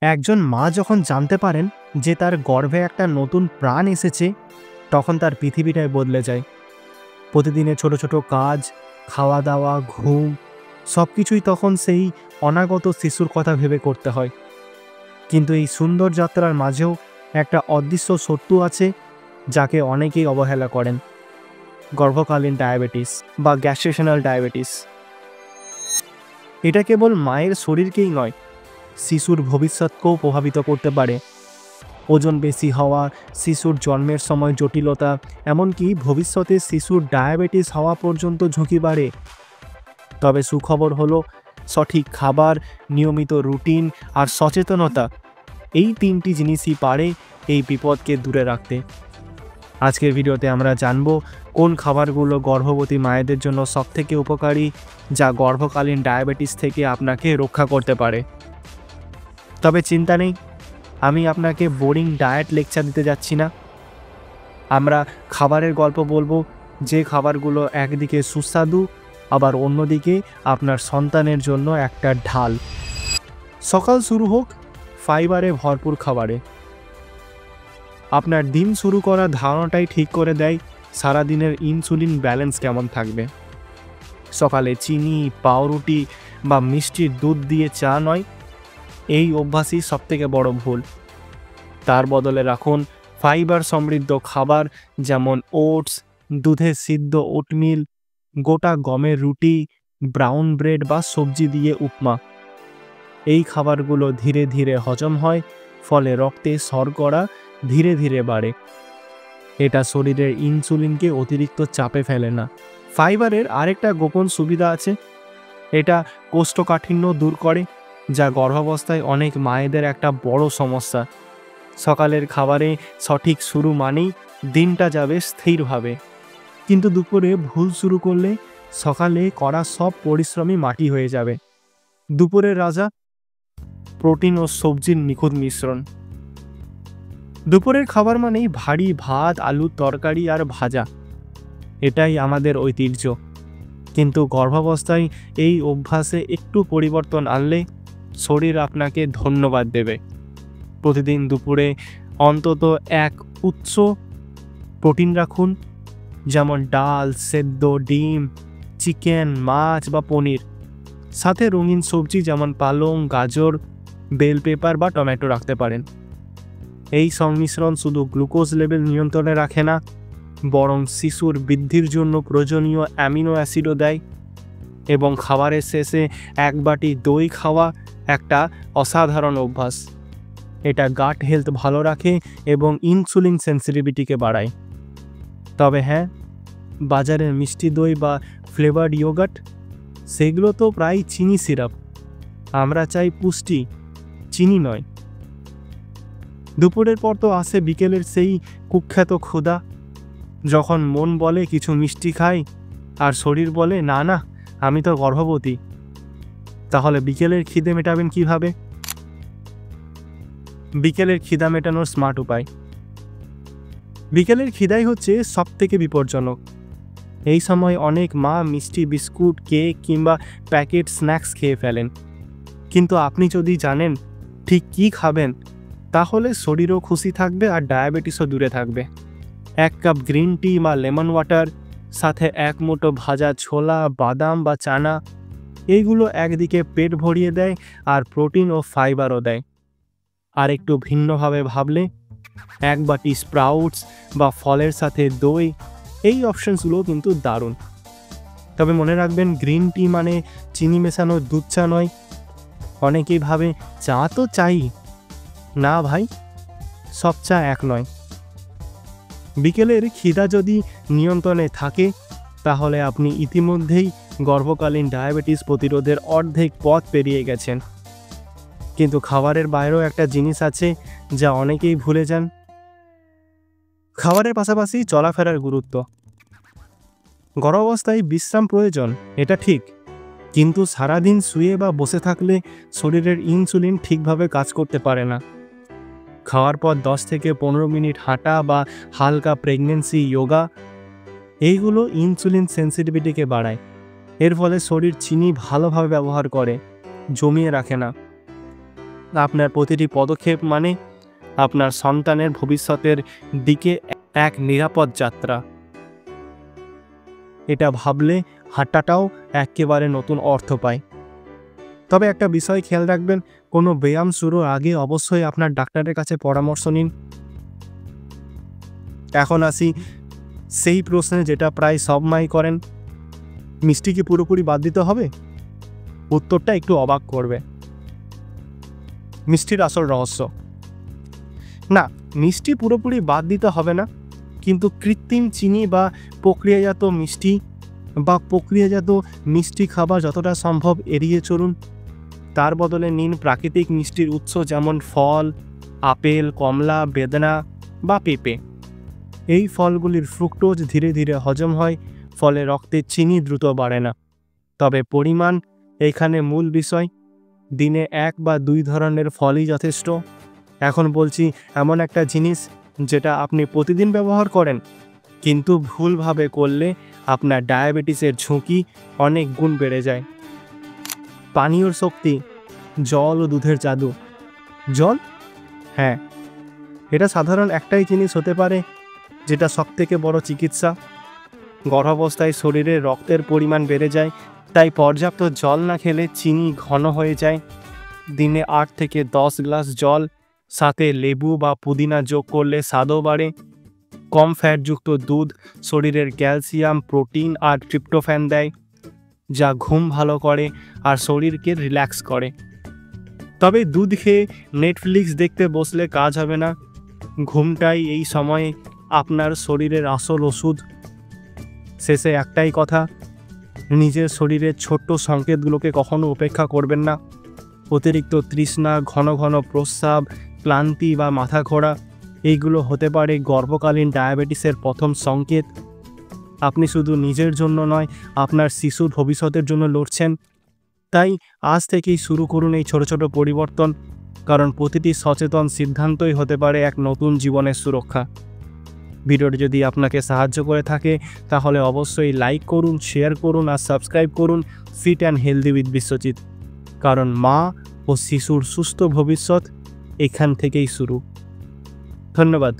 একজন মা যখন জানতে পারেন যে তার গর্ভে একটা নতুন প্রাণ এসেছে, তখন তার পৃথিবীটাই বদলে যায়। প্রতিদিনের ছোট ছোট কাজ, খাওয়া দাওয়া, ঘুম, সব কিছুই তখন সেই অনাগত শিশুর কথা ভেবে করতে হয়। কিন্তু এই সুন্দর যাত্রার মাঝেও একটা অদৃশ্য শত্রু আছে, যাকে অনেকেই অবহেলা করেন: গর্ভকালীন ডায়াবেটিস বা গ্যাস্ট্রেশনাল ডায়াবেটিস। এটা কেবল মায়ের শরীরকেই নয়, শিশুর ভবিষ্যৎকেও প্রভাবিত করতে পারে। ওজন বেশি হওয়া, শিশুর জন্মের সময় জটিলতা, এমনকি ভবিষ্যতে শিশুর ডায়াবেটিস হওয়া পর্যন্ত ঝুঁকি বাড়ে। তবে সুখবর হলো, সঠিক খাবার, নিয়মিত রুটিন আর সচেতনতা, এই তিনটি জিনিসই পারে এই বিপদকে দূরে রাখতে। আজকের ভিডিওতে আমরা জানব কোন খাবারগুলো গর্ভবতী মায়েদের জন্য সবথেকে উপকারী, যা গর্ভকালীন ডায়াবেটিস থেকে আপনাকে রক্ষা করতে পারে। তবে চিন্তা নেই, আমি আপনাকে বোরিং ডায়েট লেকচার দিতে যাচ্ছি না। আমরা খাবারের গল্প বলবো, যে খাবারগুলো একদিকে সুস্বাদু, আবার অন্যদিকে আপনার সন্তানের জন্য একটা ঢাল। সকাল শুরু হোক ফাইবারে ভরপুর খাবারে। আপনার দিন শুরু করার ধারণাটাই ঠিক করে দেয় সারাদিনের ইনসুলিন ব্যালেন্স কেমন থাকবে। সকালে চিনি, পাউরুটি বা মিষ্টির দুধ দিয়ে চা নয়, এই অভ্যাসই সবথেকে বড় ভুল। তার বদলে রাখুন ফাইবার সমৃদ্ধ খাবার, যেমন ওটস, দুধে সিদ্ধ ওটমিল, গোটা গমের রুটি, ব্রাউন ব্রেড বা সবজি দিয়ে উপমা। এই খাবারগুলো ধীরে ধীরে হজম হয়, ফলে রক্তে শর্করা ধীরে ধীরে বাড়ে। এটা শরীরের ইনসুলিনকে অতিরিক্ত চাপে ফেলে না। ফাইবারের আরেকটা গোপন সুবিধা আছে, এটা কোষ্ঠকাঠিন্য দূর করে, যা গর্ভাবস্থায় অনেক মায়েদের একটা বড় সমস্যা। সকালের খাবারে সঠিক শুরু মানেই দিনটা যাবে স্থিরভাবে, কিন্তু দুপুরে ভুল শুরু করলে সকালে করা সব পরিশ্রমই মাটি হয়ে যাবে। দুপুরের রাজা, প্রোটিন ও সবজির নিখুঁত মিশ্রণ। দুপুরের খাবার মানেই ভারী ভাত, আলুর তরকারি আর ভাজা, এটাই আমাদের ঐতিহ্য। কিন্তু গর্ভাবস্থায় এই অভ্যাসে একটু পরিবর্তন আনলে শরীর আপনাকে ধন্যবাদ দেবে। প্রতিদিন দুপুরে অন্তত এক উৎস প্রোটিন রাখুন, যেমন ডাল, সেদ্ধ ডিম, চিকেন, মাছ বা পনির। সাথে রঙিন সবজি যেমন পালং, গাজর, বেল পেপার বা টমেটো রাখতে পারেন। এই সংমিশ্রণ শুধু গ্লুকোজ লেভেল নিয়ন্ত্রণে রাখে না, বরং শিশুর বৃদ্ধির জন্য প্রয়োজনীয় অ্যামিনো অ্যাসিডও দেয়। এবং খাবারের শেষে এক বাটি দই খাওয়া একটা অসাধারণ অভ্যাস। এটা গাট হেলথ ভালো রাখে এবং ইনসুলিন সেন্সিটিভিটিকে বাড়ায়। তবে হ্যাঁ, বাজারের মিষ্টি দই বা ফ্লেভার্ড ইয়োগার্ট, সেগুলো তো প্রায় চিনি সিরাপ। আমরা চাই পুষ্টি, চিনি নয়। দুপুরের পর তো আসে বিকেলের সেই কুখ্যাত ক্ষুধা, যখন মন বলে কিছু মিষ্টি খাই আর শরীর বলে না না, আমি তো গর্ভবতী। তাহলে বিকেলের খিদে মেটাবেন কিভাবে? বিকেলের খিদা মেটানোর স্মার্ট উপায়। বিকেলের খিদাই হচ্ছে সবথেকে বিপজ্জনক। এই সময় অনেক মা মিষ্টি বিস্কুট, কেক কিংবা প্যাকেট স্ন্যাক্স খেয়ে ফেলেন। কিন্তু আপনি যদি জানেন ঠিক কী খাবেন, তাহলে শরীরও খুশি থাকবে আর ডায়াবেটিসও দূরে থাকবে। 1 কাপ গ্রিন টি বা লেমন ওয়াটার, সাথে 1 মুঠো ভাজা ছোলা, বাদাম বা চানা, এইগুলো একদিকে পেট ভরিয়ে দেয় আর প্রোটিন ও ফাইবারও দেয়। আর একটু ভিন্নভাবে ভাবলে 1 বাটি স্প্রাউটস বা ফলের সাথে দই, এই অপশনসগুলো কিন্তু দারুণ। তবে মনে রাখবেন, গ্রিন টি মানে চিনি মেশানো দুধ চা নয়। অনেকেই ভাবে চা তো চাই। না ভাই, সব চা এক নয়। বিকেলের খিদা যদি নিয়ন্ত্রণে থাকে, তাহলে আপনি ইতিমধ্যেই গর্ভকালীন ডায়াবেটিস প্রতিরোধের অর্ধেক পথ পেরিয়ে গেছেন। কিন্তু খাবারের বাইরেও একটা জিনিস আছে যা অনেকেই ভুলে যান। খাবারের পাশাপাশি চলাফেরার গুরুত্ব। গর্ভাবস্থায় বিশ্রাম প্রয়োজন, এটা ঠিক, কিন্তু সারাদিন শুয়ে বা বসে থাকলে শরীরের ইনসুলিন ঠিকভাবে কাজ করতে পারে না। খাওয়ার পর 10 থেকে 15 মিনিট হাঁটা বা হালকা প্রেগন্যান্সি যোগা, এইগুলো ইনসুলিন সেন্সিটিভিটিকে বাড়ায়। এর ফলে শরীর চিনি ভালোভাবে ব্যবহার করে, জমিয়ে রাখে না। আপনার প্রতিটি পদক্ষেপ মানে আপনার সন্তানের ভবিষ্যতের দিকে এক নিরাপদ যাত্রা। এটা ভাবলে হাঁটাটাও একেবারে নতুন অর্থ পায়। তবে একটা বিষয় খেয়াল রাখবেন, কোনো ব্যায়াম শুরুর আগে অবশ্যই আপনার ডাক্তারের কাছে পরামর্শ নিন। এখন আসি সেই প্রশ্নে যেটা প্রায় সব মাই করেন, মিষ্টি কি পুরোপুরি বাদ দিতে হবে? উত্তরটা একটু অবাক করবে। মিষ্টির আসল রহস্য, না, মিষ্টি পুরোপুরি বাদ দিতে হবে না, কিন্তু কৃত্রিম চিনি বা প্রক্রিয়াজাত মিষ্টি খাবার যতটা সম্ভব এড়িয়ে চলুন। তার বদলে নিন প্রাকৃতিক মিষ্টির উৎস, যেমন ফল, আপেল, কমলা, বেদানা বা পেঁপে। এই ফলগুলির ফ্রুক্টোজ ধীরে ধীরে হজম হয়, ফলে রক্তে চিনি দ্রুত বাড়ে না। তবে পরিমাণ এখানে মূল বিষয়। দিনে 1 বা 2 ধরনের ফলই যথেষ্ট। এখন বলছি এমন একটা জিনিস যেটা আপনি প্রতিদিন ব্যবহার করেন, কিন্তু ভুলভাবে করলে আপনার ডায়াবেটিসের ঝুঁকি অনেক গুণ বেড়ে যায়। পানীয়র শক্তি, জল ও দুধের জাদু। জল, হ্যাঁ, এটা সাধারণ একটাই জিনিস হতে পারে যেটা সবথেকে বড় চিকিৎসা। গর্ভাবস্থায় শরীরে রক্তের পরিমাণ বেড়ে যায়, তাই পর্যাপ্ত জল না খেলে চিনি ঘন হয়ে যায়। দিনে 8 থেকে 10 গ্লাস জল, সাথে লেবু বা পুদিনা যোগ করলে স্বাদও বাড়ে। কম ফ্যাটযুক্ত দুধ শরীরের ক্যালসিয়াম, প্রোটিন আর ট্রিপ্টোফ্যান দেয়, যা ঘুম ভালো করে আর শরীরকে রিল্যাক্স করে। তবে দুধ খেয়ে নেটফ্লিক্স দেখতে বসলে কাজ হবে না। ঘুমটাই এই সময়ে আপনার শরীরের আসল ওষুধ। শেষে একটাই কথা, নিজের শরীরের ছোট্ট সংকেতগুলোকে কখনো উপেক্ষা করবেন না। অতিরিক্ত তৃষ্ণা, ঘন ঘন প্রস্রাব, ক্লান্তি বা মাথা ঘোরা, এইগুলো হতে পারে গর্ভকালীন ডায়াবেটিসের প্রথম সংকেত। আপনি শুধু নিজের জন্য নয়, আপনার শিশুর ভবিষ্যতের জন্য লড়ছেন। তাই আজ থেকেই শুরু করুন এই ছোট ছোট পরিবর্তন, কারণ প্রতিটি সচেতন সিদ্ধান্তই হতে পারে এক নতুন জীবনের সুরক্ষা। ভিডিওটি যদি আপনাকে সাহায্য করে থাকে তাহলে অবশ্যই লাইক করুন, শেয়ার করুন আর সাবস্ক্রাইব করুন fit and healthy with Biswajit, কারণ মা ও শিশুর সুস্থ ভবিষ্যৎ এখান থেকেই শুরু। ধন্যবাদ।